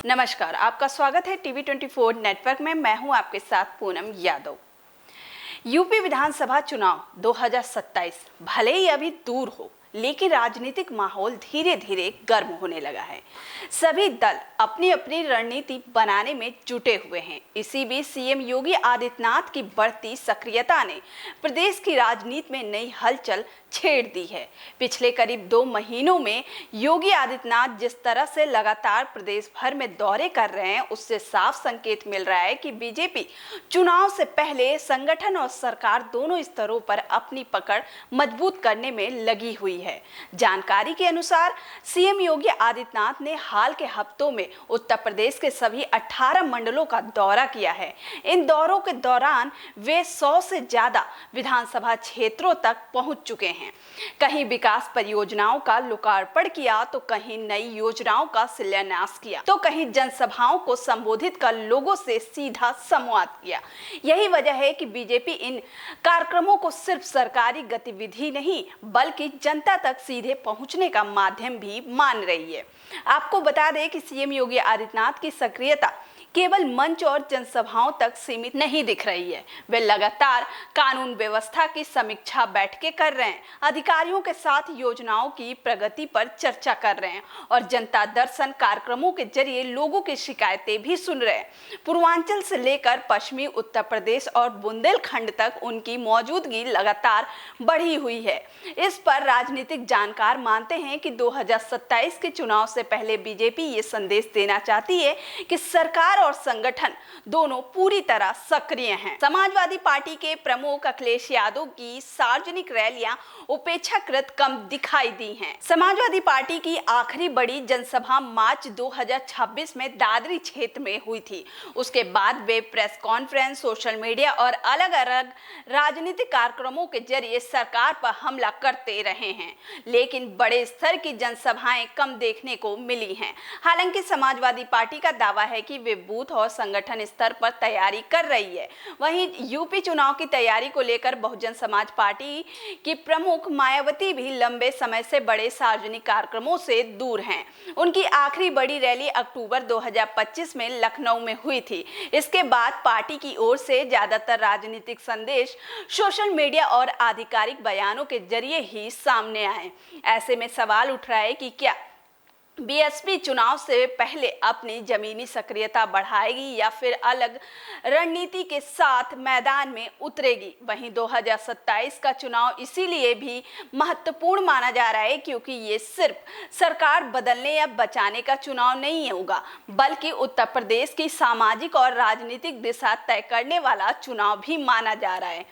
नमस्कार, आपका स्वागत है टीवी 24 नेटवर्क में। मैं हूं आपके साथ पूनम यादव। यूपी विधानसभा चुनाव 2027 भले ही अभी दूर हो, लेकिन राजनीतिक माहौल धीरे धीरे गर्म होने लगा है। सभी दल अपनी अपनी रणनीति बनाने में जुटे हुए हैं। इसी बीच सीएम योगी आदित्यनाथ की बढ़ती सक्रियता ने प्रदेश की राजनीति में नई हलचल छेड़ दी है। पिछले करीब 2 महीनों में योगी आदित्यनाथ जिस तरह से लगातार प्रदेश भर में दौरे कर रहे हैं, उससे साफ संकेत मिल रहा है कि बीजेपी चुनाव से पहले संगठन और सरकार दोनों स्तरों पर अपनी पकड़ मजबूत करने में लगी हुई है। जानकारी के अनुसार सीएम योगी आदित्यनाथ ने हाल के हफ्तों में उत्तर प्रदेश के सभी 18 मंडलों का दौरा किया है। इन दौरों के दौरान वे 100 से ज्यादा विधानसभा क्षेत्रों तक पहुंच चुके हैं। कहीं विकास परियोजनाओं का लोकार्पण किया, तो कहीं नई योजनाओं का शिलान्यास किया, तो कहीं जनसभाओं को संबोधित कर लोगों से सीधा संवाद किया। यही वजह है कि बीजेपी इन कार्यक्रमों को सिर्फ सरकारी गतिविधि नहीं, बल्कि जनता तक सीधे पहुंचने का माध्यम भी मान रही है। आपको बता दें कि सीएम योगी आदित्यनाथ की सक्रियता केवल मंच और जनसभाओं तक सीमित नहीं दिख रही है। वे लगातार कानून व्यवस्था की समीक्षा बैठकें कर रहे हैं, अधिकारियों के साथ योजनाओं की प्रगति पर चर्चा कर रहे हैं और जनता दर्शन कार्यक्रमों के जरिए लोगों की शिकायतें भी सुन रहे हैं। पूर्वांचल से लेकर पश्चिमी उत्तर प्रदेश और बुंदेलखंड तक उनकी मौजूदगी लगातार बढ़ी हुई है। इस पर राजनीतिक जानकार मानते हैं कि 2027 के चुनाव से पहले बीजेपी ये संदेश देना चाहती है कि सरकार और संगठन दोनों पूरी तरह सक्रिय हैं। समाजवादी पार्टी के प्रमुख अखिलेश यादव की सार्वजनिक रैलियां उपेक्षाकृत कम दिखाई दी हैं। समाजवादी पार्टी की आखिरी बड़ी जनसभा मार्च 2026 में दादरी क्षेत्र में हुई थी। उसके बाद वे प्रेस कॉन्फ्रेंस, सोशल मीडिया और अलग अलग राजनीतिक कार्यक्रमों के जरिए सरकार पर हमला करते रहे हैं, लेकिन बड़े स्तर की जनसभाएं कम देखने को मिली हैं। हालांकि समाजवादी पार्टी का दावा है कि वे बूथ और संगठन स्तर पर तैयारी कर रही है। वहीं यूपी चुनाव की तैयारी को लेकर बहुजन समाज पार्टी की प्रमुख मायावती भी लंबे समय से बड़े सार्वजनिक कार्यक्रमों से दूर हैं। उनकी आखिरी बड़ी रैली अक्टूबर 2025 में लखनऊ में हुई थी। इसके बाद पार्टी की ओर से ज्यादातर राजनीतिक संदेश सोशल मीडिया और आधिकारिक बयानों के जरिए ही सामने आए। ऐसे में सवाल उठ रहा है कि क्या बीएसपी चुनाव से पहले अपनी जमीनी सक्रियता बढ़ाएगी या फिर अलग रणनीति के साथ मैदान में उतरेगी। वहीं 2027 का चुनाव इसीलिए भी महत्वपूर्ण माना जा रहा है क्योंकि ये सिर्फ सरकार बदलने या बचाने का चुनाव नहीं होगा, बल्कि उत्तर प्रदेश की सामाजिक और राजनीतिक दिशा तय करने वाला चुनाव भी माना जा रहा है।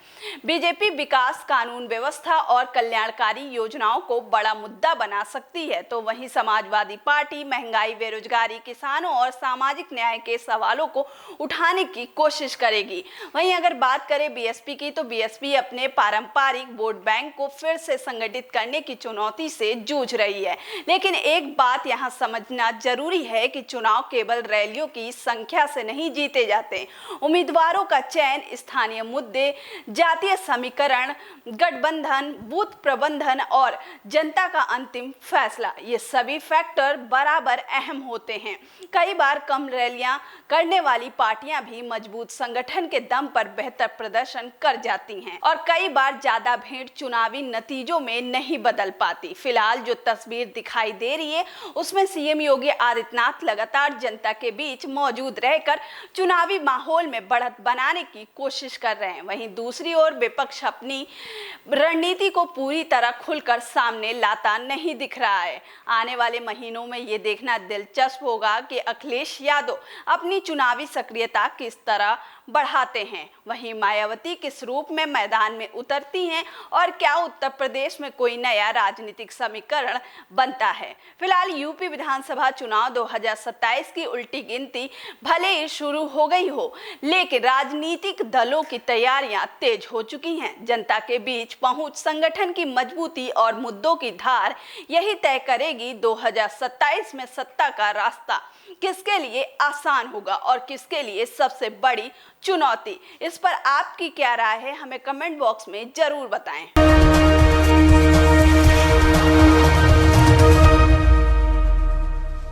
बीजेपी विकास, कानून व्यवस्था और कल्याणकारी योजनाओं को बड़ा मुद्दा बना सकती है, तो वहीं समाजवादी पार्टी महंगाई, बेरोजगारी, किसानों और सामाजिक न्याय के सवालों को उठाने की कोशिश करेगी। वहीं अगर बात करें बीएसपी की, तो बीएसपी अपने पारंपरिक वोट बैंक को फिर से संगठित करने की चुनौती से जूझ रही है। लेकिन एक बात यहां समझना जरूरी है कि चुनाव केवल रैलियों की संख्या से नहीं जीते जाते। उम्मीदवारों का चयन, स्थानीय मुद्दे, जातीय समीकरण, गठबंधन, बूथ प्रबंधन और जनता का अंतिम फैसला, ये सभी फैक्टर बराबर अहम होते हैं। कई बार कम रैलियां करने वाली पार्टियां भी मजबूत संगठन के दम पर बेहतर प्रदर्शन कर जाती हैं और कई बार ज्यादा भीड़ चुनावी नतीजों में नहीं बदल पाती। फिलहाल जो तस्वीर दिखाई दे रही है, उसमें सीएम योगी आदित्यनाथ लगातार जनता के बीच मौजूद रहकर चुनावी माहौल में बढ़त बनाने की कोशिश कर रहे हैं। वहीं दूसरी ओर विपक्ष अपनी रणनीति को पूरी तरह खुलकर सामने लाता नहीं दिख रहा है। आने वाले महीनों में ये देखना दिलचस्प होगा कि अखिलेश यादव अपनी चुनावी सक्रियता किस तरह बढ़ाते हैं। वहीं मायावती किस रूप में मैदान में उतरती हैं और क्या उत्तर प्रदेश में कोई नया राजनीतिक समीकरण बनता है। फिलहाल यूपी विधानसभा चुनाव 2027 की उल्टी गिनती भले ही शुरू हो गई हो, लेकिन राजनीतिक दलों की तैयारियां तेज हो चुकी हैं। जनता के बीच पहुंच, संगठन की मजबूती और मुद्दों की धार यही तय करेगी 2027 में सत्ता का रास्ता किसके लिए आसान होगा और किसके लिए सबसे बड़ी चुनौती। इस पर आपकी क्या राय है, हमें कमेंट बॉक्स में जरूर बताएं।